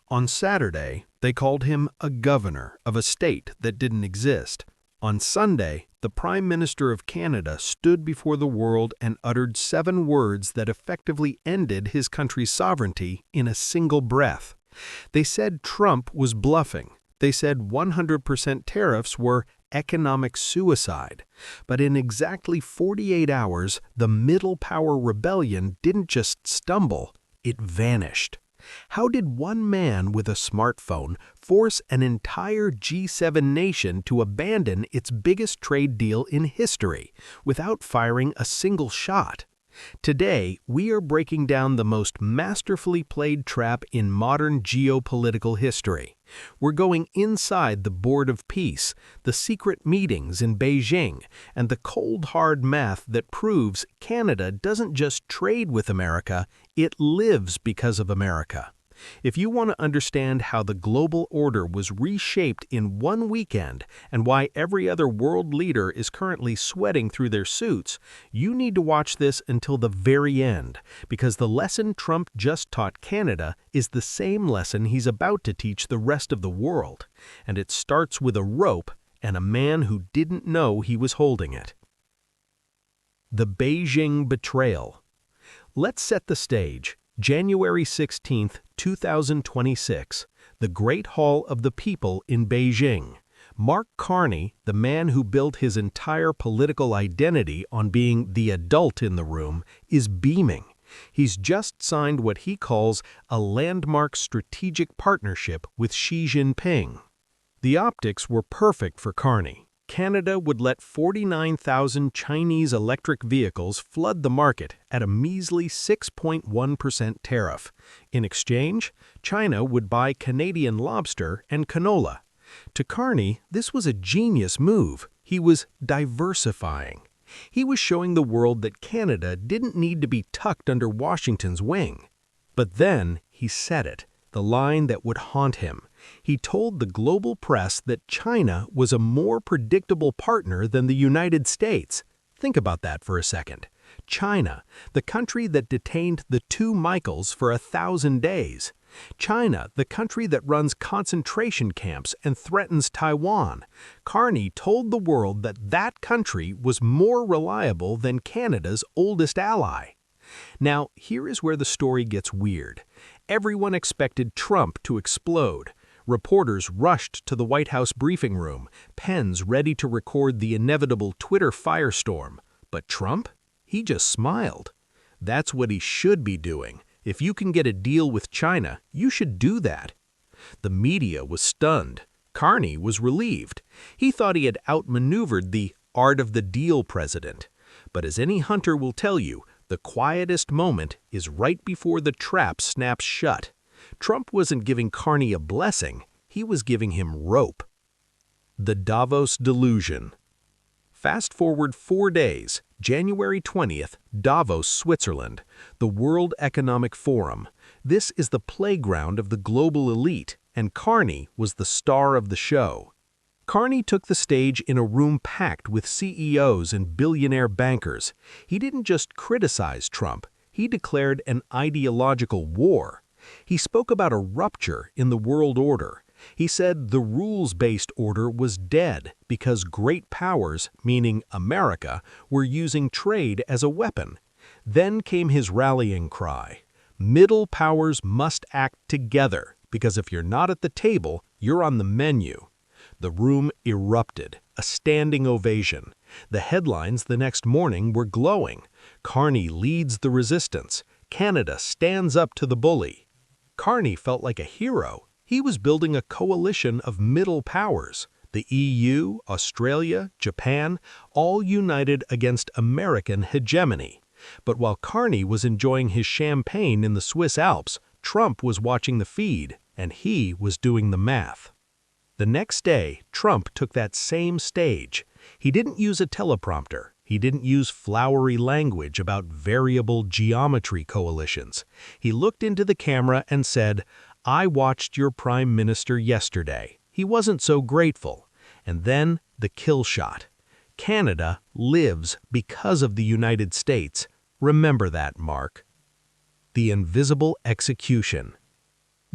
On Saturday, they called him a governor of a state that didn't exist. On Sunday, the Prime Minister of Canada stood before the world and uttered 7 words that effectively ended his country's sovereignty in a single breath. They said Trump was bluffing. They said 100% tariffs were economic suicide. But in exactly 48 hours, the Middle Power Rebellion didn't just stumble, it vanished. How did one man with a smartphone force an entire G7 nation to abandon its biggest trade deal in history without firing a single shot? Today, we are breaking down the most masterfully played trap in modern geopolitical history. We're going inside the Board of Peace, the secret meetings in Beijing, and the cold hard math that proves Canada doesn't just trade with America, it lives because of America. If you want to understand how the global order was reshaped in one weekend and why every other world leader is currently sweating through their suits, you need to watch this until the very end, because the lesson Trump just taught Canada is the same lesson he's about to teach the rest of the world, and it starts with a rope and a man who didn't know he was holding it. The Beijing Betrayal. Let's set the stage. January 16, 2026, the Great Hall of the People in Beijing. Mark Carney, the man who built his entire political identity on being the adult in the room, is beaming. He's just signed what he calls a landmark strategic partnership with Xi Jinping. The optics were perfect for Carney. Canada would let 49,000 Chinese electric vehicles flood the market at a measly 6.1% tariff. In exchange, China would buy Canadian lobster and canola. To Carney, this was a genius move. He was diversifying. He was showing the world that Canada didn't need to be tucked under Washington's wing. But then he said it, the line that would haunt him. He told the global press that China was a more predictable partner than the United States. Think about that for a second. China, the country that detained the 2 Michaels for 1,000 days. China, the country that runs concentration camps and threatens Taiwan. Carney told the world that that country was more reliable than Canada's oldest ally. Now, here is where the story gets weird. Everyone expected Trump to explode. Reporters rushed to the White House briefing room, pens ready to record the inevitable Twitter firestorm. But Trump? He just smiled. That's what he should be doing. If you can get a deal with China, you should do that. The media was stunned. Carney was relieved. He thought he had outmaneuvered the art of the deal president. But as any hunter will tell you, the quietest moment is right before the trap snaps shut. Trump wasn't giving Carney a blessing, he was giving him rope. The Davos Delusion. Fast forward 4 days, January 20th, Davos, Switzerland, the World Economic Forum. This is the playground of the global elite, and Carney was the star of the show. Carney took the stage in a room packed with CEOs and billionaire bankers. He didn't just criticize Trump, he declared an ideological war. He spoke about a rupture in the world order. He said the rules-based order was dead because great powers, meaning America, were using trade as a weapon. Then came his rallying cry. Middle powers must act together, because if you're not at the table, you're on the menu. The room erupted, a standing ovation. The headlines the next morning were glowing. Carney leads the resistance. Canada stands up to the bully. Carney felt like a hero. He was building a coalition of middle powers. The EU, Australia, Japan, all united against American hegemony. But while Carney was enjoying his champagne in the Swiss Alps, Trump was watching the feed, and he was doing the math. The next day, Trump took that same stage. He didn't use a teleprompter. He didn't use flowery language about variable geometry coalitions. He looked into the camera and said, "I watched your prime minister yesterday. He wasn't so grateful." And then the kill shot. Canada lives because of the United States. Remember that, Mark. The invisible execution.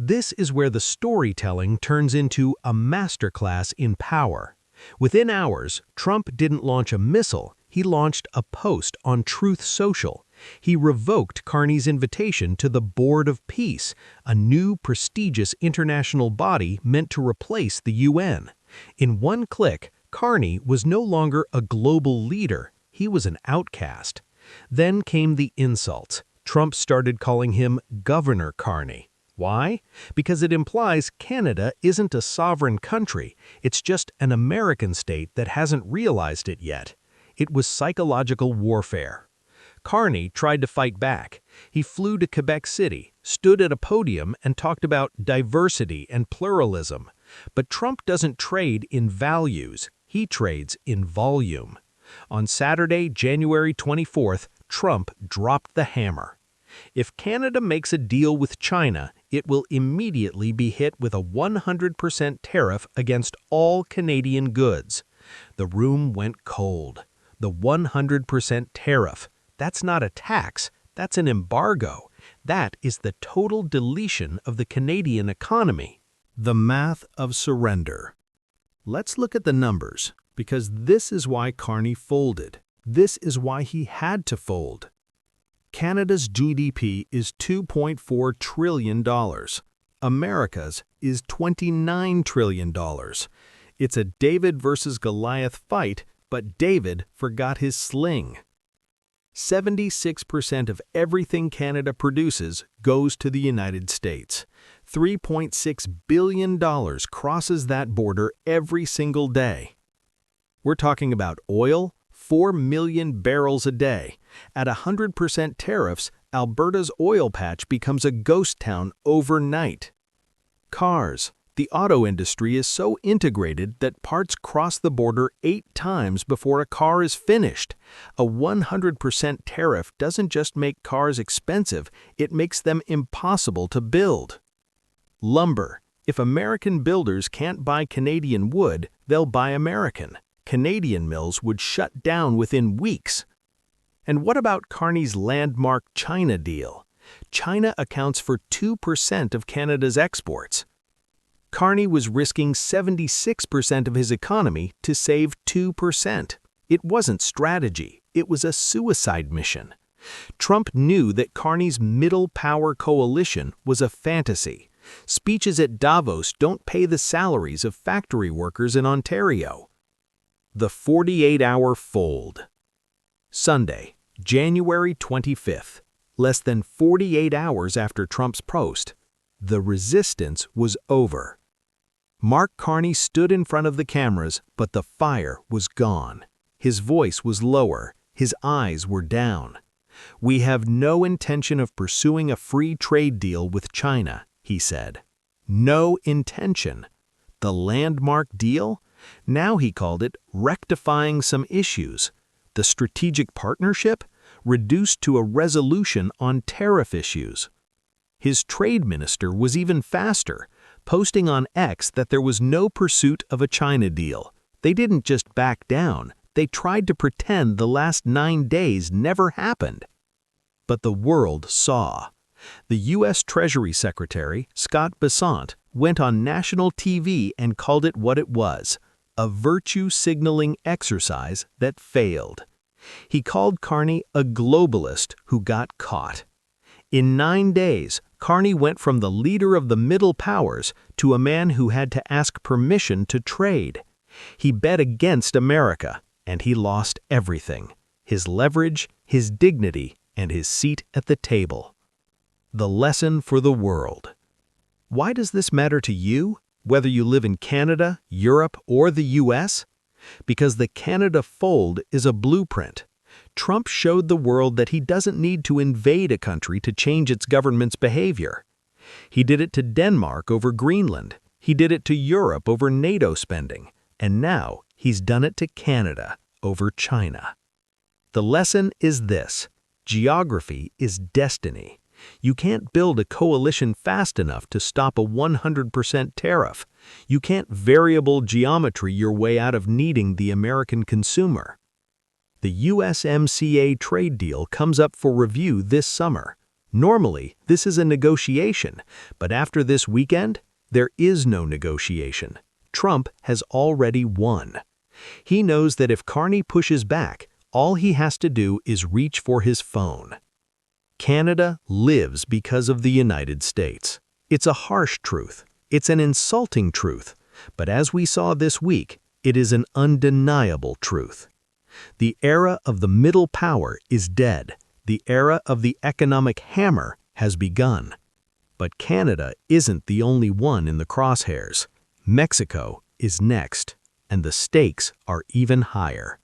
This is where the storytelling turns into a masterclass in power. Within hours, Trump didn't launch a missile, he launched a post on Truth Social. He revoked Carney's invitation to the Board of Peace, a new prestigious international body meant to replace the UN. In one click, Carney was no longer a global leader, he was an outcast. Then came the insults. Trump started calling him Governor Carney. Why? Because it implies Canada isn't a sovereign country, it's just an American state that hasn't realized it yet. It was psychological warfare. Carney tried to fight back. He flew to Quebec City, stood at a podium and talked about diversity and pluralism. But Trump doesn't trade in values, he trades in volume. On Saturday, January 24th, Trump dropped the hammer. If Canada makes a deal with China, it will immediately be hit with a 100% tariff against all Canadian goods. The room went cold. The 100% tariff. That's not a tax, that's an embargo. That is the total deletion of the Canadian economy. The math of surrender. Let's look at the numbers, because this is why Carney folded. This is why he had to fold. Canada's GDP is $2.4 trillion. America's is $29 trillion. It's a David versus Goliath fight, but David forgot his sling. 76% of everything Canada produces goes to the United States. $3.6 billion crosses that border every single day. We're talking about oil, 4 million barrels a day. At 100% tariffs, Alberta's oil patch becomes a ghost town overnight. Cars. The auto industry is so integrated that parts cross the border 8 times before a car is finished. A 100% tariff doesn't just make cars expensive, it makes them impossible to build. Lumber. If American builders can't buy Canadian wood, they'll buy American. Canadian mills would shut down within weeks. And what about Carney's landmark China deal? China accounts for 2% of Canada's exports. Carney was risking 76% of his economy to save 2%. It wasn't strategy, it was a suicide mission. Trump knew that Carney's middle power coalition was a fantasy. Speeches at Davos don't pay the salaries of factory workers in Ontario. The 48-hour fold. Sunday, January 25th, less than 48 hours after Trump's post, the resistance was over. Mark Carney stood in front of the cameras, but the fire was gone. His voice was lower, his eyes were down. "We have no intention of pursuing a free trade deal with China," he said. No intention. The landmark deal? Now he called it rectifying some issues. The strategic partnership? Reduced to a resolution on tariff issues. His trade minister was even faster, posting on X that there was no pursuit of a China deal. They didn't just back down, they tried to pretend the last 9 days never happened. But the world saw. The U.S. Treasury Secretary, Scott Bessent, went on national TV and called it what it was, a virtue-signaling exercise that failed. He called Carney a globalist who got caught. In 9 days, Carney went from the leader of the middle powers to a man who had to ask permission to trade. He bet against America, and he lost everything: his leverage, his dignity, and his seat at the table. The lesson for the world. Why does this matter to you, whether you live in Canada, Europe, or the U.S.? Because the Canada fold is a blueprint. Trump showed the world that he doesn't need to invade a country to change its government's behavior. He did it to Denmark over Greenland. He did it to Europe over NATO spending. And now he's done it to Canada over China. The lesson is this: geography is destiny. You can't build a coalition fast enough to stop a 100% tariff. You can't variable geometry your way out of needing the American consumer. The USMCA trade deal comes up for review this summer. Normally, this is a negotiation, but after this weekend, there is no negotiation. Trump has already won. He knows that if Carney pushes back, all he has to do is reach for his phone. Canada lives because of the United States. It's a harsh truth. It's an insulting truth. But as we saw this week, it is an undeniable truth. The era of the middle power is dead. The era of the economic hammer has begun. But Canada isn't the only one in the crosshairs. Mexico is next, and the stakes are even higher.